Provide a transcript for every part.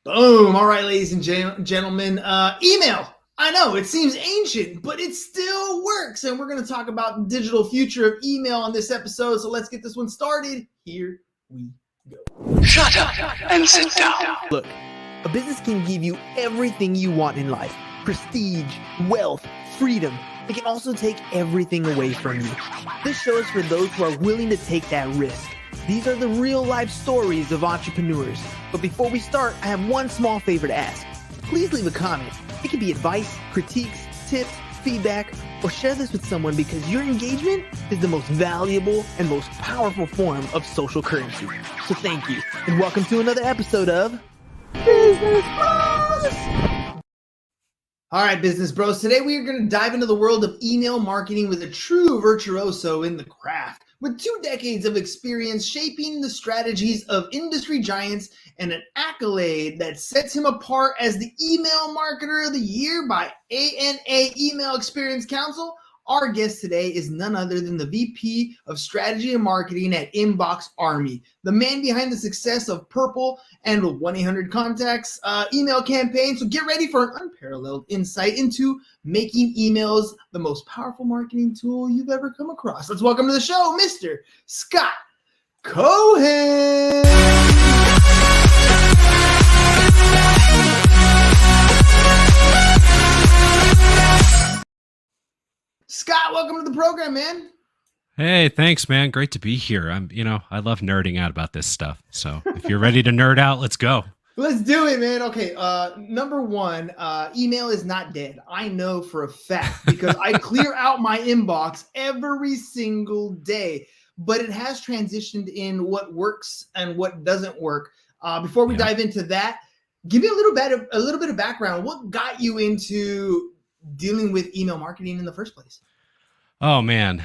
Boom. All right, ladies and gentlemen, email. I know it seems ancient, but it still works. And we're going to talk about the digital future of email on this episode. So let's get this one started. Here we go. Shut up and sit down. Look, a business can give you everything you want in life. Prestige, wealth, freedom. It can also take everything away from you. This show is for those who are willing to take that risk. These are the real life stories of entrepreneurs. But before we start, I have one small favor to ask. Please leave a comment. It can be advice, critiques, tips, feedback, or share this with someone because your engagement is the most valuable and most powerful form of social currency. So thank you, and welcome to another episode of Business Bros. All right, business bros. Today we are going to dive into the world of email marketing with a true virtuoso in the craft. With 2 decades of experience shaping the strategies of industry giants and an accolade that sets him apart as the Email Marketer of the Year by ANA Email Experience Council, our guest today is none other than the VP of Strategy and Marketing at Inbox Army, the man behind the success of Purple and 1-800-Contacts email campaign. So get ready for an unparalleled insight into making emails the most powerful marketing tool you've ever come across. Let's welcome to the show, Mr. Scott Cohen. Scott, welcome to the program, man. Hey, thanks, man. Great to be here. I love nerding out about this stuff. So if you're ready to nerd out, let's go. Let's do it, man. Okay. Number one, email is not dead. I know for a fact because I clear out my inbox every single day, but it has transitioned in what works and what doesn't work. Before we dive into that, give me a little bit of background. What got you into dealing with email marketing in the first place? Oh, man.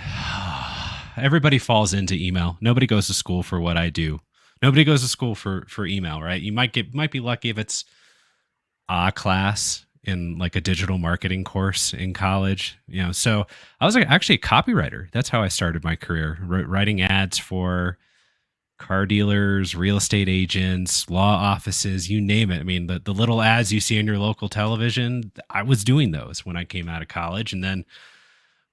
Everybody falls into email. Nobody goes to school for what I do. Nobody goes to school for email, right? You might be lucky if it's a class in like a digital marketing course in college, So I was actually a copywriter. That's how I started my career, writing ads for car dealers, real estate agents, law offices, you name it. I mean, the little ads you see on your local television, I was doing those when I came out of college. And then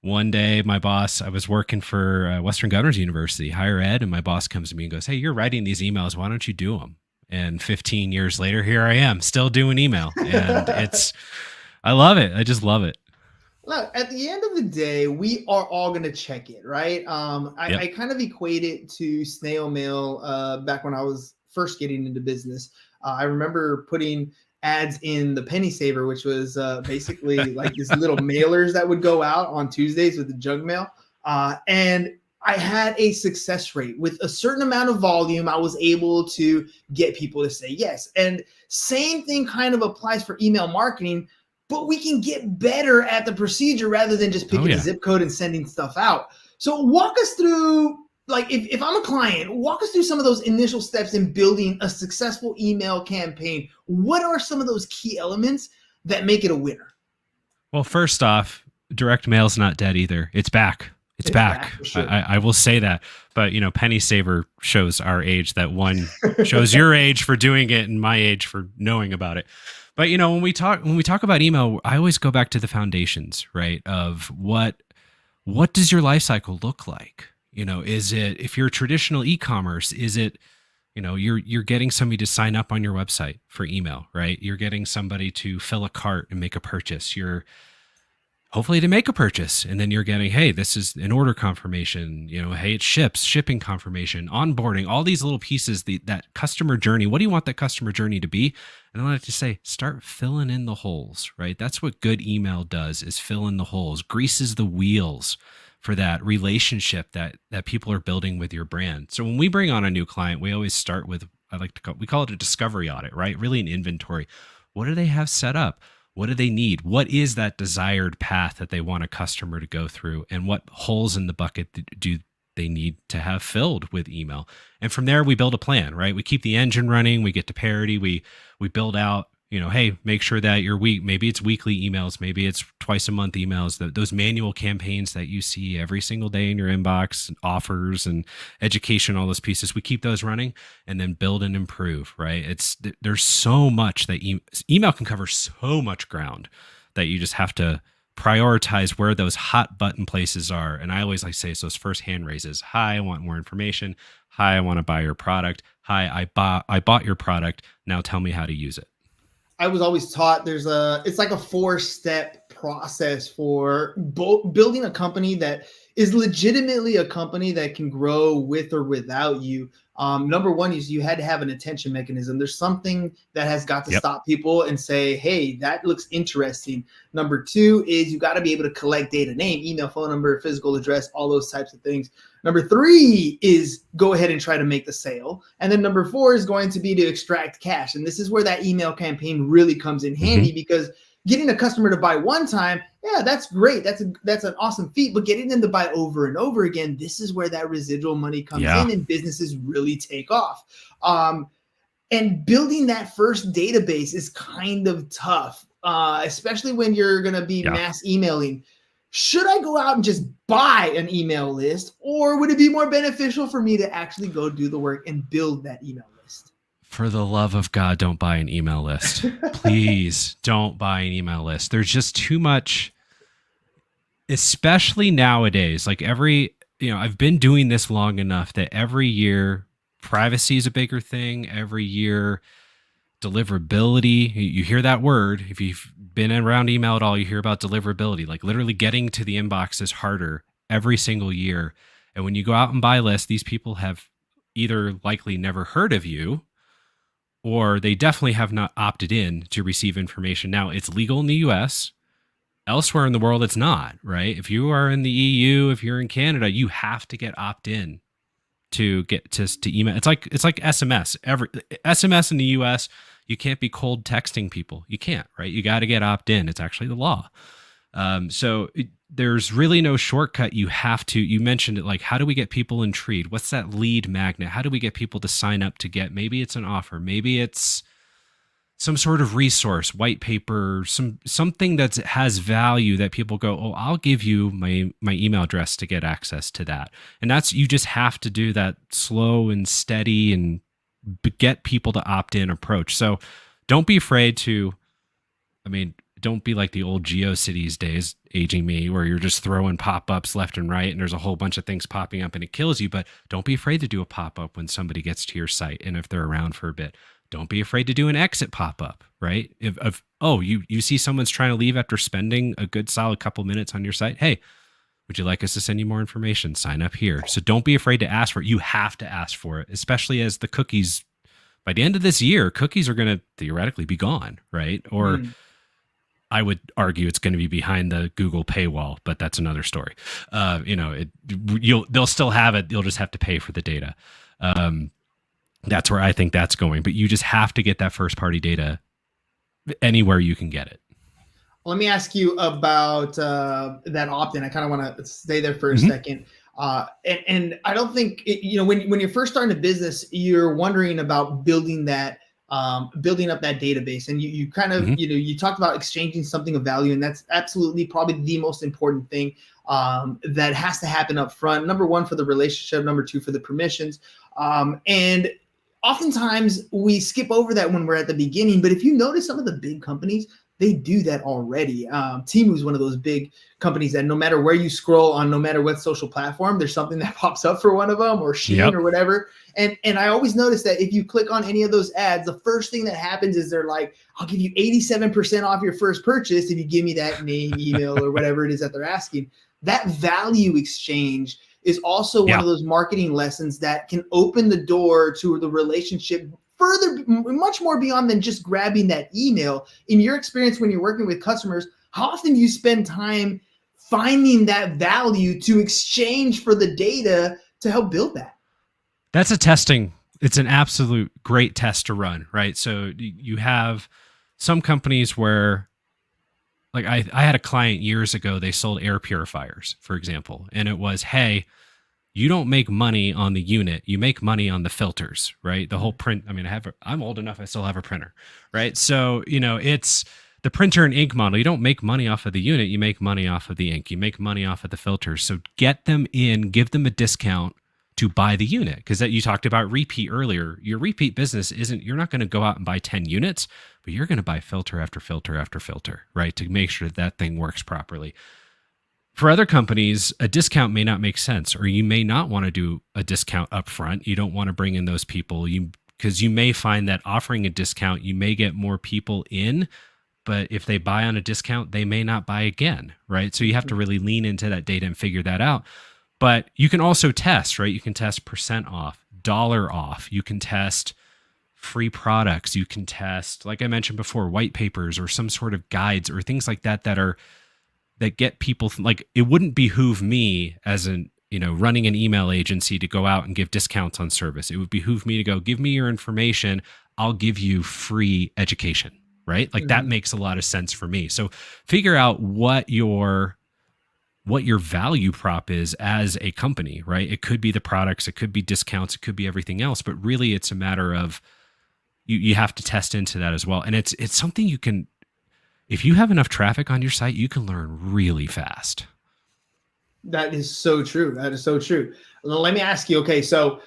one day I was working for Western Governors University, higher ed, and my boss comes to me and goes, "Hey, you're writing these emails. Why don't you do them?" And 15 years later, here I am still doing email. And I love it. I just love it. Look, at the end of the day, we are all going to check it, right? I kind of equate it to snail mail back when I was first getting into business. I remember putting ads in the Penny Saver, which was basically like these little mailers that would go out on Tuesdays with the junk mail. And I had a success rate with a certain amount of volume. I was able to get people to say yes. And same thing kind of applies for email marketing, but we can get better at the procedure rather than just picking a zip code and sending stuff out. So walk us through, like if I'm a client, walk us through some of those initial steps in building a successful email campaign. What are some of those key elements that make it a winner? Well, first off, direct mail's not dead either. It's back. It's back. For sure. I will say that. But, Penny Saver shows our age. That one shows your age for doing it and my age for knowing about it. But, when we talk about email, I always go back to the foundations, right? Of what does your life cycle look like? Is it, if you're traditional e-commerce, is it, you're getting somebody to sign up on your website for email, right? You're getting somebody to fill a cart and make a purchase. You're hopefully to make a purchase. And then you're getting, hey, this is an order confirmation, hey, it ships, shipping confirmation, onboarding, all these little pieces, that customer journey. What do you want that customer journey to be? And I like to say, start filling in the holes, right? That's what good email does, is fill in the holes, greases the wheels for that relationship that people are building with your brand. So when we bring on a new client, we always start with, we call it a discovery audit, right? Really an inventory. What do they have set up? What do they need? What is that desired path that they want a customer to go through? And what holes in the bucket do they need to have filled with email? And from there, we build a plan, right? We keep the engine running. We get to parity. We build out, hey, make sure that maybe it's weekly emails, maybe it's twice a month emails, those manual campaigns that you see every single day in your inbox, offers and education, all those pieces, we keep those running and then build and improve, right? There's so much that email can cover, so much ground that you just have to prioritize where those hot button places are. And I always like to say, it's those first hand raises. Hi, I want more information. Hi, I want to buy your product. Hi, I bought your product. Now tell me how to use it. I was always taught it's like a 4-step process for building a company that is legitimately a company that can grow with or without you. Number one is you had to have an attention mechanism. There's something that has got to stop people and say, hey, that looks interesting. Number two is you got to be able to collect data, name, email, phone number, physical address, all those types of things. Number three is go ahead and try to make the sale. And then number four is going to be to extract cash. And this is where that email campaign really comes in handy, because getting a customer to buy one time, yeah, that's great. That's an awesome feat. But getting them to buy over and over again, this is where that residual money comes in and businesses really take off. And building that first database is kind of tough, especially when you're going to be mass emailing. Should I go out and just buy an email list, or would it be more beneficial for me to actually go do the work and build that email list? For the love of God, don't buy an email list. Please don't buy an email list. There's just too much, especially nowadays. Like I've been doing this long enough that every year privacy is a bigger thing. Every year deliverability, you hear that word. If you've been around email at all, you hear about deliverability. Like literally getting to the inbox is harder every single year. And when you go out and buy lists, these people have either likely never heard of you, or they definitely have not opted in to receive information. Now, it's legal in the US. Elsewhere in the world, it's not, right? If you are in the EU, if you're in Canada, you have to get opt-in to get to email. It's like SMS. SMS in the US, you can't be cold texting people. You can't, right? You got to get opt-in. It's actually the law. There's really no shortcut. You mentioned it, like, how do we get people intrigued? What's that lead magnet? How do we get people to sign up to get, maybe it's an offer, maybe it's some sort of resource, white paper, something that has value that people go, oh, I'll give you my email address to get access to that. And you just have to do that slow and steady and get people to opt in approach. So don't be afraid don't be like the old GeoCities days, aging me, where you're just throwing pop-ups left and right and there's a whole bunch of things popping up and it kills you. But don't be afraid to do a pop-up when somebody gets to your site and if they're around for a bit. Don't be afraid to do an exit pop-up, right? You see someone's trying to leave after spending a good solid couple minutes on your site. Hey, would you like us to send you more information? Sign up here. So don't be afraid to ask for it. You have to ask for it, especially as the cookies, by the end of this year, cookies are going to theoretically be gone, right? Or I would argue it's going to be behind the Google paywall, but that's another story. They'll still have it. You'll just have to pay for the data. That's where I think that's going. But you just have to get that first party data anywhere you can get it. Let me ask you about that opt-in. I kind of want to stay there for a second. And I don't think, when you're first starting a business, you're wondering about building up that database. And you kind of, you talked about exchanging something of value, and that's absolutely probably the most important thing that has to happen up front. Number one, for the relationship. Number two, for the permissions. And oftentimes we skip over that when we're at the beginning. But if you notice, some of the big companies, they do that already. Temu is one of those big companies that no matter where you scroll on, no matter what social platform, there's something that pops up for one of them, or Shein or whatever. And I always notice that if you click on any of those ads, the first thing that happens is they're like, I'll give you 87% off your first purchase if you give me that name, email, or whatever it is that they're asking. That value exchange is also one of those marketing lessons that can open the door to the relationship further, much more beyond than just grabbing that email. In your experience, when you're working with customers, how often do you spend time finding that value to exchange for the data to help build that? That's it's an absolute great test to run, right? So you have some companies where, like I had a client years ago, they sold air purifiers, for example. And it was, hey, you don't make money on the unit. You make money on the filters, right? The whole print. I mean, I'm old enough. I still have a printer, right? So, it's the printer and ink model. You don't make money off of the unit. You make money off of the ink. You make money off of the filters. So get them in, give them a discount to buy the unit. Because that you talked about repeat earlier. Your repeat business you're not going to go out and buy 10 units, but you're going to buy filter after filter after filter, right? To make sure that thing works properly. For other companies, a discount may not make sense, or you may not want to do a discount up front. You don't want to bring in those people because you may find that offering a discount, you may get more people in, but if they buy on a discount, they may not buy again, right? So you have to really lean into that data and figure that out. But you can also test, right? You can test % off, dollar off. You can test free products. You can test, like I mentioned before, white papers or some sort of guides or things like that that get people like, it wouldn't behoove me as running an email agency to go out and give discounts on service. It would behoove me to go, give me your information. I'll give you free education, right? Like that makes a lot of sense for me. So figure out what your value prop is as a company, right? It could be the products, it could be discounts, it could be everything else, but really it's a matter of you have to test into that as well. And it's something you can, if you have enough traffic on your site, you can learn really fast. That is so true. That is so true. Let me ask you, okay, so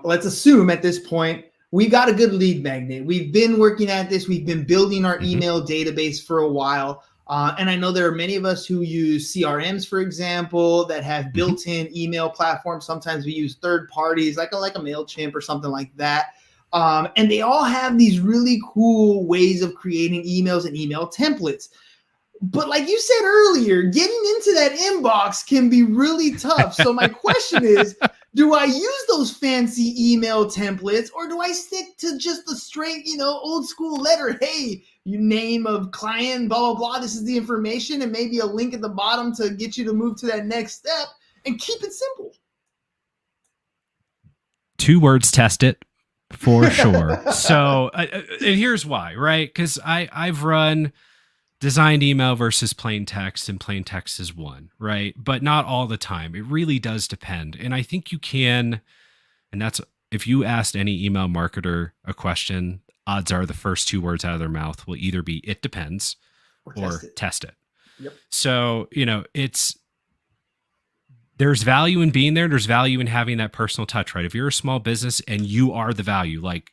let's assume at this point, we got a good lead magnet. We've been working at this. We've been building our email database for a while. And I know there are many of us who use CRMs, for example, that have built-in email platforms. Sometimes we use third parties like a MailChimp or something like that. And they all have these really cool ways of creating emails and email templates. But like you said earlier, getting into that inbox can be really tough. So my question is, do I use those fancy email templates, or do I stick to just the straight, old school letter? Hey, you name of client, blah, blah, blah. This is the information, and maybe a link at the bottom to get you to move to that next step, and keep it simple. 2 words, test it. For sure. So, and here's why, right? Because I've run designed email versus plain text, and plain text is one, right? But not all the time. It really does depend. And I think you can, and that's, if you asked any email marketer a question, odds are the first 2 words out of their mouth will either be, it depends, or test it. Yep. So, there's value in being there. There's value in having that personal touch, right? If you're a small business and you are the value, like,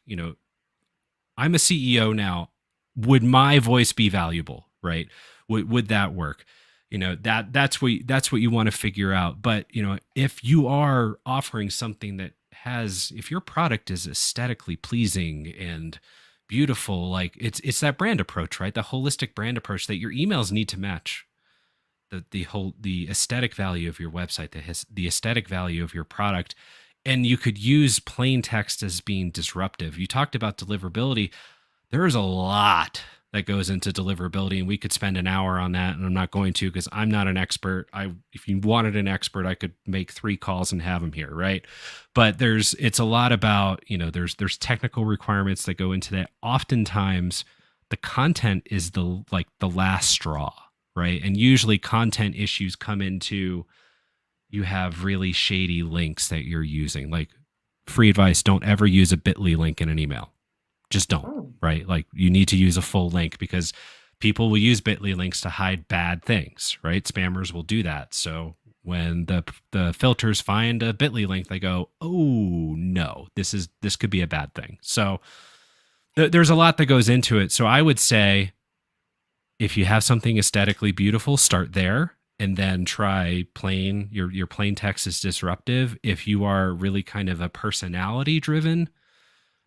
I'm a CEO now, would my voice be valuable, right? Would that work? That's what you want to figure out. But, if you are offering something that if your product is aesthetically pleasing and beautiful, like it's that brand approach, right? The holistic brand approach that your emails need to match. The aesthetic value of your website, the aesthetic value of your product. And you could use plain text as being disruptive. You talked about deliverability. There is a lot that goes into deliverability, and we could spend an hour on that, and I'm not going to because I'm not an expert. If you wanted an expert, I could make 3 calls and have them here, right? But it's a lot about, there's technical requirements that go into that. Oftentimes, the content is the last straw. Right. And usually content issues come into, you have really shady links that you're using. Like, free advice, don't ever use a bit.ly link in an email. Just don't. Right. Like, you need to use a full link because people will use bit.ly links to hide bad things. Right. Spammers will do that. So when the filters find a bit.ly link, they go, oh no, this could be a bad thing. So there's a lot that goes into it. So I would say, if you have something aesthetically beautiful, start there, and then try plain. Your plain text is disruptive. If you are really kind of a personality driven,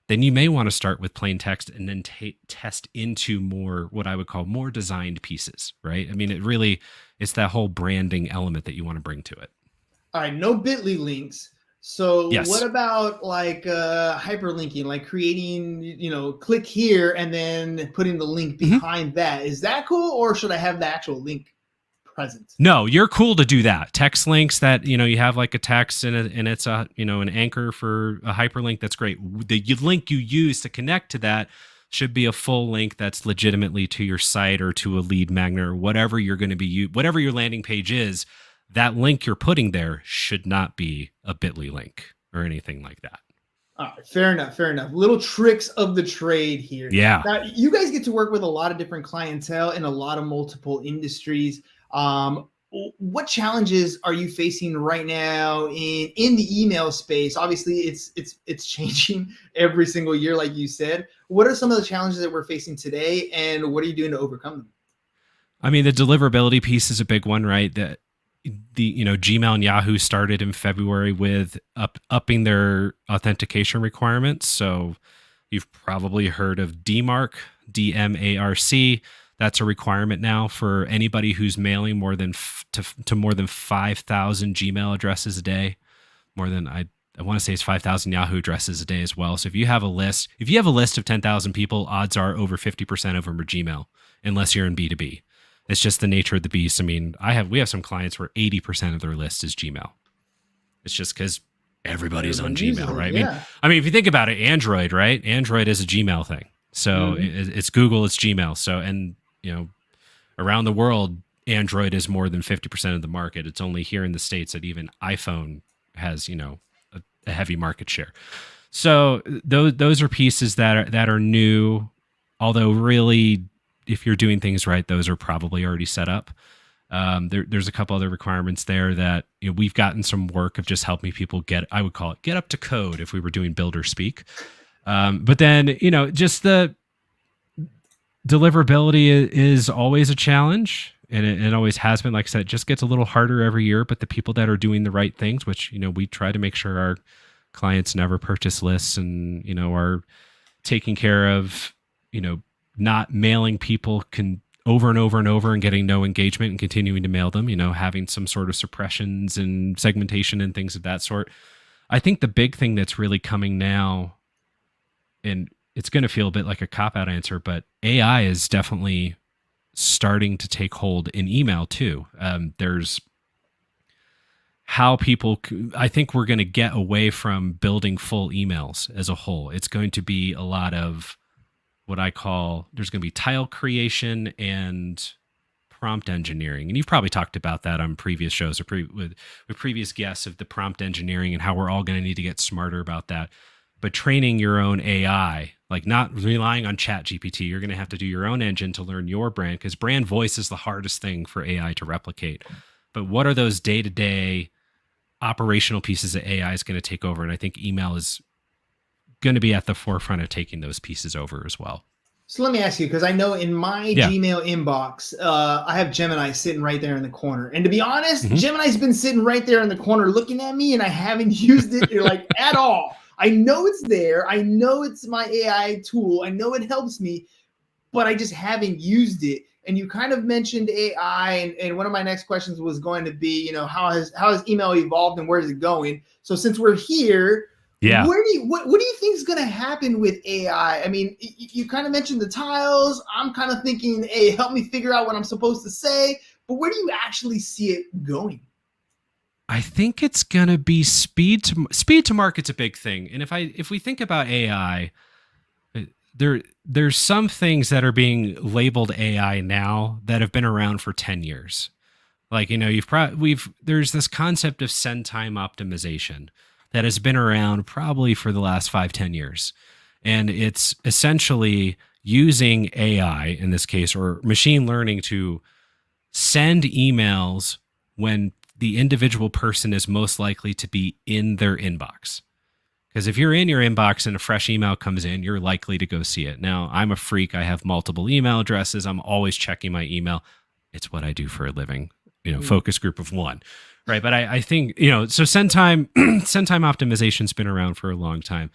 then you may want to start with plain text and then test into more, what I would call more designed pieces, right? I mean, it's that whole branding element that you want to bring to it. All right, no bit.ly links. So yes. What about like hyperlinking, like creating, click here and then putting the link behind that? Is that cool, or should I have the actual link present? No, you're cool to do that. Text links that, you have like a text and it's a, an anchor for a hyperlink. That's great. The link you use to connect to that should be a full link that's legitimately to your site or to a lead magnet or whatever you're going to be, whatever your landing page is. that link you're putting there should not be a bit.ly link or anything like that. All right, fair enough, fair enough. Little tricks of the trade here. Yeah. Now, you guys get to work with a lot of different clientele in a lot of multiple industries. What challenges are you facing right now in the email space? Obviously, it's changing every single year, like you said. What are some of the challenges that we're facing today, and what are you doing to overcome them? I mean, the deliverability piece is a big one, right? That Gmail and Yahoo started in February with upping their authentication requirements. So you've probably heard of DMARC, DMARC. That's a requirement now for anybody who's mailing more than to more than 5,000 Gmail addresses a day. More than I want to say it's 5,000 Yahoo addresses a day as well. So if you have a list of 10,000 people, odds are over 50% of them are Gmail, unless you're in B2B. It's just the nature of the beast. I mean, we have some clients where 80% of their list is Gmail. It's just because everybody's on Gmail, right? Yeah. I mean, if you think about it, Android, right? Android is a Gmail thing. So it's Google, it's Gmail. So, and around the world, Android is more than 50% of the market. It's only here in the States that even iPhone has, a heavy market share. So those are pieces that are new, although really, if you're doing things right, those are probably already set up. There's a couple other requirements there that we've gotten some work of just helping people get up to code if we were doing builder speak. But then, just the deliverability is always a challenge, and it always has been. Like I said, it just gets a little harder every year, but the people that are doing the right things, which, we try to make sure our clients never purchase lists and, are taking care of, not mailing people over and over and over and getting no engagement and continuing to mail them, having some sort of suppressions and segmentation and things of that sort. I think the big thing that's really coming now, and it's going to feel a bit like a cop-out answer, but AI is definitely starting to take hold in email too. There's how people, I think we're going to get away from building full emails as a whole. It's going to be a lot of what I call, there's going to be tile creation and prompt engineering. And you've probably talked about that on previous shows or with previous guests of the prompt engineering and how we're all going to need to get smarter about that. But training your own AI, like not relying on ChatGPT, you're going to have to do your own engine to learn your brand, because brand voice is the hardest thing for AI to replicate. But what are those day-to-day operational pieces that AI is going to take over? And I think email is going to be at the forefront of taking those pieces over as well. So let me ask you, because I know in my Gmail inbox, I have Gemini sitting right there in the corner. And to be honest, Gemini's been sitting right there in the corner looking at me, and I haven't used it like at all. I know it's there. I know it's my AI tool. I know it helps me, but I just haven't used it. And you kind of mentioned AI, and one of my next questions was going to be, how has email evolved and where is it going? So since we're here, what do you think is going to happen with AI? I mean, you kind of mentioned the tiles. I'm kind of thinking, hey, help me figure out what I'm supposed to say. But where do you actually see it going? I think it's going to be speed to market's a big thing. And if we think about AI, there's some things that are being labeled AI now that have been around for 10 years. Like, there's this concept of send time optimization that has been around probably for the last 5-10 years. And it's essentially using AI in this case, or machine learning, to send emails when the individual person is most likely to be in their inbox. Because if you're in your inbox and a fresh email comes in, you're likely to go see it. Now, I'm a freak. I have multiple email addresses. I'm always checking my email. It's what I do for a living, focus group of one, right? But I think, so send time optimization's been around for a long time.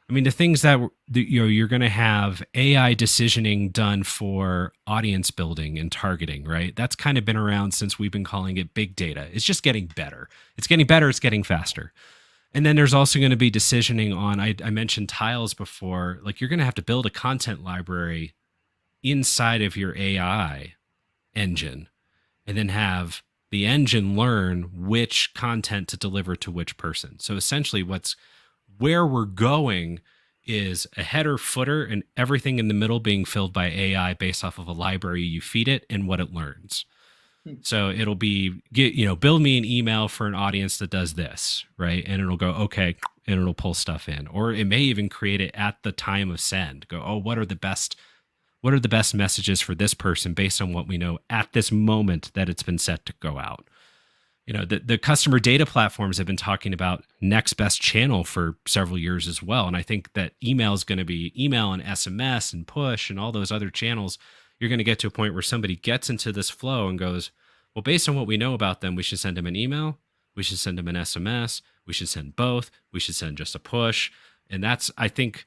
I mean, the things that you're going to have AI decisioning done for audience building and targeting, right? That's kind of been around since we've been calling it big data. It's just getting better. It's getting better. It's getting faster. And then there's also going to be decisioning on, I mentioned tiles before, like you're going to have to build a content library inside of your AI engine and then have the engine learn which content to deliver to which person. So essentially where we're going is a header, footer, and everything in the middle being filled by AI based off of a library you feed it and what it learns. So it'll be build me an email for an audience that does this, right? And it'll go, okay, and it'll pull stuff in. Or it may even create it at the time of send. Go, oh, what are the best messages for this person based on what we know at this moment that it's been set to go out? The customer data platforms have been talking about next best channel for several years as well. And I think that email is going to be email and SMS and push and all those other channels. You're going to get to a point where somebody gets into this flow and goes, well, based on what we know about them, we should send them an email. We should send them an SMS. We should send both. We should send just a push. And I think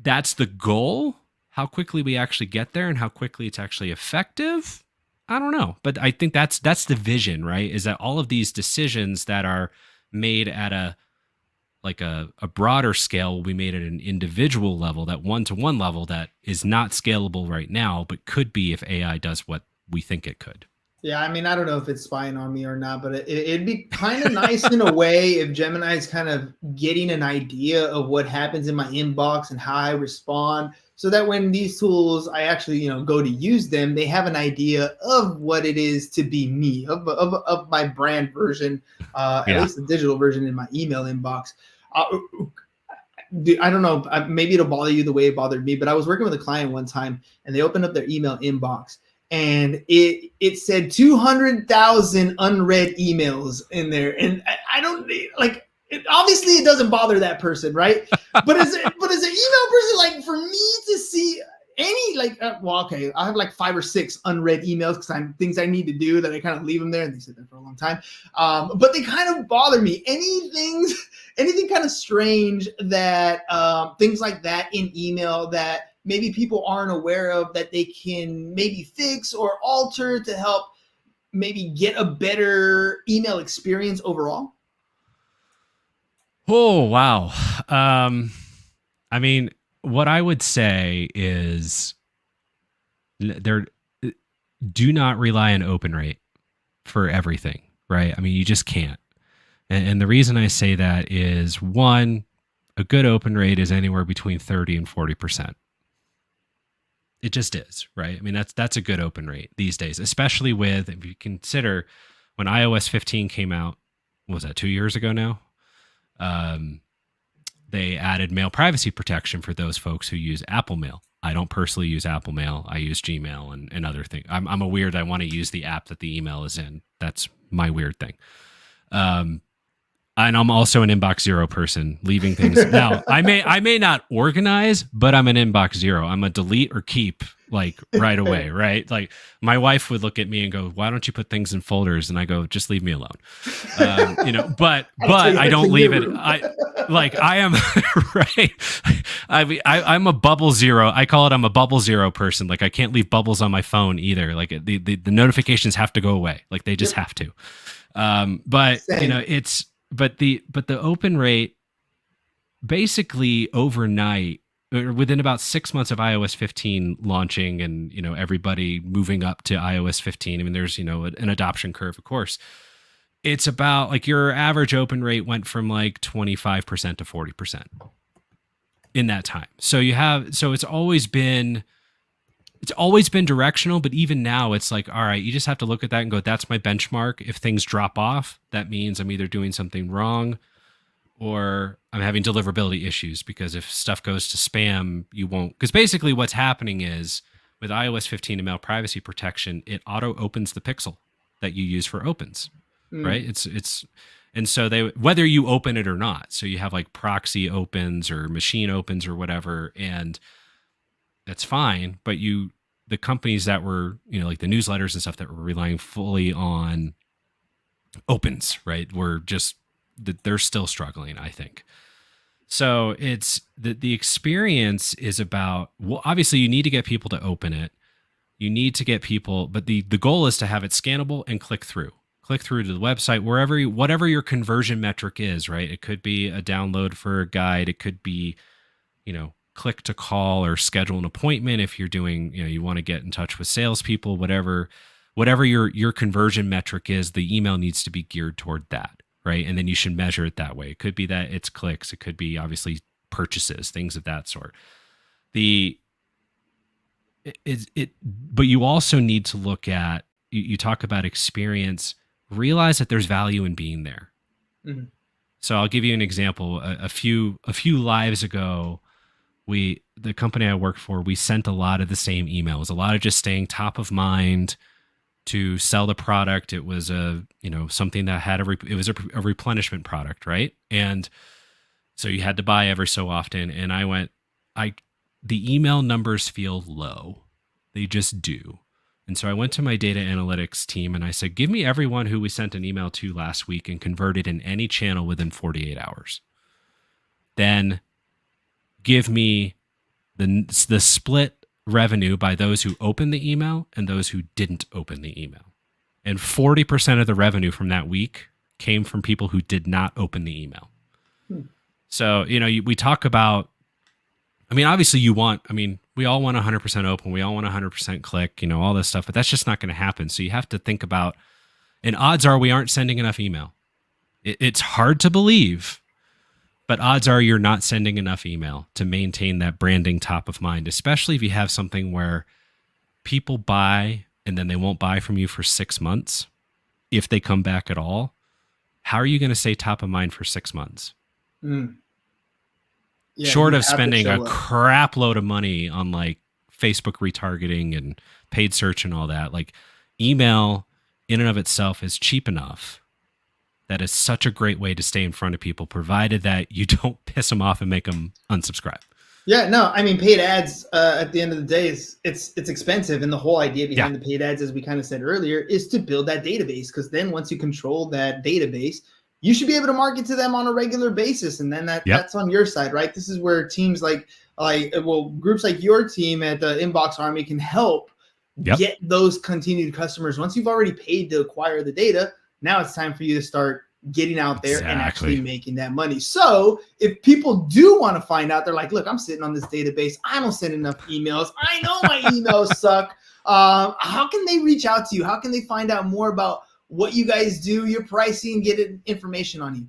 that's the goal. How quickly we actually get there and how quickly it's actually effective, I don't know. But I think that's the vision, right? Is that all of these decisions that are made at a broader scale will be made at an individual level, that one-to-one level that is not scalable right now, but could be if AI does what we think it could. Yeah, I mean, I don't know if it's spying on me or not, but it'd be kind of nice in a way if Gemini is kind of getting an idea of what happens in my inbox and how I respond, so that when these tools, I actually, go to use them, they have an idea of what it is to be me, of my brand version, at least the digital version in my email inbox. I don't know, maybe it'll bother you the way it bothered me, but I was working with a client one time and they opened up their email inbox. And it said 200,000 unread emails in there, and I don't like. Obviously, it doesn't bother that person, right? But as an email person, like for me to see any okay, I have like 5 or 6 unread emails because things I need to do that I kind of leave them there, and they sit there for a long time. But they kind of bother me. Anything kind of strange that things like that in email that maybe people aren't aware of that they can maybe fix or alter to help maybe get a better email experience overall? Oh, wow. I mean, what I would say is do not rely on open rate for everything, right? I mean, you just can't. And the reason I say that is, one, a good open rate is anywhere between 30 and 40%. It just is, right? I mean, that's a good open rate these days, especially if you consider when iOS 15 came out, what was that, 2 years ago now? They added mail privacy protection for those folks who use Apple Mail. I don't personally use Apple Mail. I use Gmail and other things. I'm a weird. I want to use the app that the email is in. That's my weird thing. And I'm also an inbox zero person, leaving things. Now, I may not organize, but I'm an inbox zero. I'm a delete or keep right away, right? Like my wife would look at me and go, "Why don't you put things in folders?" And I go, "Just leave me alone." But I don't leave it. I am right. I'm a bubble zero. I call it. I'm a bubble zero person. Like I can't leave bubbles on my phone either. Like the notifications have to go away. Like they just have to. But Same. But the open rate basically overnight, or within about 6 months of iOS 15 launching and, everybody moving up to iOS 15, I mean, there's, an adoption curve, of course. It's about like your average open rate went from like 25% to 40% in that time. So it's always been directional, but even now it's like, all right, you just have to look at that and go, that's my benchmark. If things drop off, that means I'm either doing something wrong or I'm having deliverability issues, because if stuff goes to spam, you won't. Because basically what's happening is with iOS 15 and mail privacy protection, it auto opens the pixel that you use for opens, right? And so whether you open it or not, so you have like proxy opens or machine opens or whatever, and that's fine, but the companies that were, like the newsletters and stuff that were relying fully on opens, right, they're still struggling, I think. So it's the experience is about, well, obviously you need to get people to open it. You need to get people, but the goal is to have it scannable and click through to the website, whatever your conversion metric is, right? It could be a download for a guide. It could be, click to call or schedule an appointment if you're doing, you want to get in touch with salespeople, whatever your conversion metric is, the email needs to be geared toward that, right? And then you should measure it that way. It could be that it's clicks. It could be obviously purchases, things of that sort. but you also need to look at, you talk about experience, realize that there's value in being there. Mm-hmm. So I'll give you an example. A few lives ago, the company I work for, we sent a lot of the same emails, a lot of just staying top of mind to sell the product. It was something that had it was a replenishment product, right? And so you had to buy every so often. And the email numbers feel low. They just do. And so I went to my data analytics team and I said, give me everyone who we sent an email to last week and converted in any channel within 48 hours. Then give me the split revenue by those who opened the email and those who didn't open the email. And 40% of the revenue from that week came from people who did not open the email. So, we talk about, obviously we all want 100% open. We all want 100% click, all this stuff, but that's just not going to happen. So you have to think about, and odds are we aren't sending enough email. It's hard to believe, but odds are you're not sending enough email to maintain that branding top of mind, especially if you have something where people buy and then they won't buy from you for 6 months. If they come back at all, how are you going to stay top of mind for 6 months? Yeah, short of spending a crap load of money on like Facebook retargeting and paid search and all that, like email in and of itself is cheap enough that is such a great way to stay in front of people, provided that you don't piss them off and make them unsubscribe. Yeah, no, paid ads at the end of the day it's expensive, and the whole idea behind the paid ads, as we kind of said earlier, is to build that database, because then once you control that database, you should be able to market to them on a regular basis. And then that's on your side, right? This is where teams groups like your team at the Inbox Army can help get those continued customers. Once you've already paid to acquire the data, now it's time for you to start getting out there and actually making that money. So if people do want to find out, they're like, look, I'm sitting on this database. I don't send enough emails. I know my emails suck. How can they reach out to you? How can they find out more about what you guys do, your pricing, get information on you?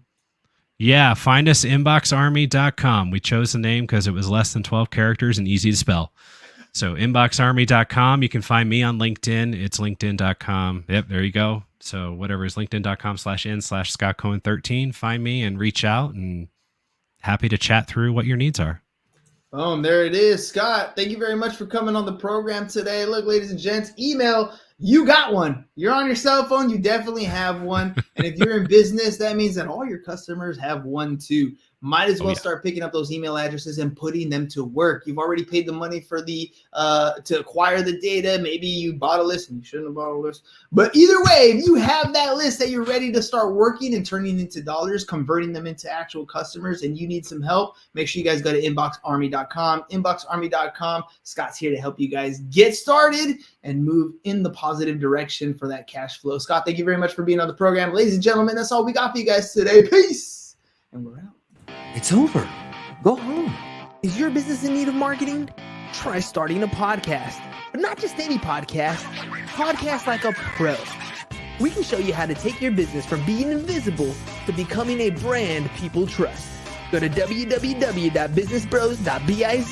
Yeah, find us inboxarmy.com. We chose the name because it was less than 12 characters and easy to spell. So inboxarmy.com. You can find me on LinkedIn. It's linkedin.com. Yep, there you go. So whatever is linkedin.com/n/Scott Cohen 13. Find me and reach out, and happy to chat through what your needs are. Boom, there it is. Scott, thank you very much for coming on the program today. Look, ladies and gents, email, you got one. You're on your cell phone, you definitely have one. And if you're in business, that means that all your customers have one too. Might as well start picking up those email addresses and putting them to work. You've already paid the money for the to acquire the data. Maybe you bought a list and you shouldn't have bought a list. But either way, if you have that list that you're ready to start working and turning into dollars, converting them into actual customers, and you need some help, make sure you guys go to inboxarmy.com. Inboxarmy.com. Scott's here to help you guys get started and move in the positive direction for that cash flow. Scott, thank you very much for being on the program. Ladies and gentlemen, that's all we got for you guys today. Peace. And we're out. It's over. Go home. Is your business in need of marketing? Try starting a podcast. But not just any podcast. Podcast like a pro. We can show you how to take your business from being invisible to becoming a brand people trust. Go to www.businessbros.biz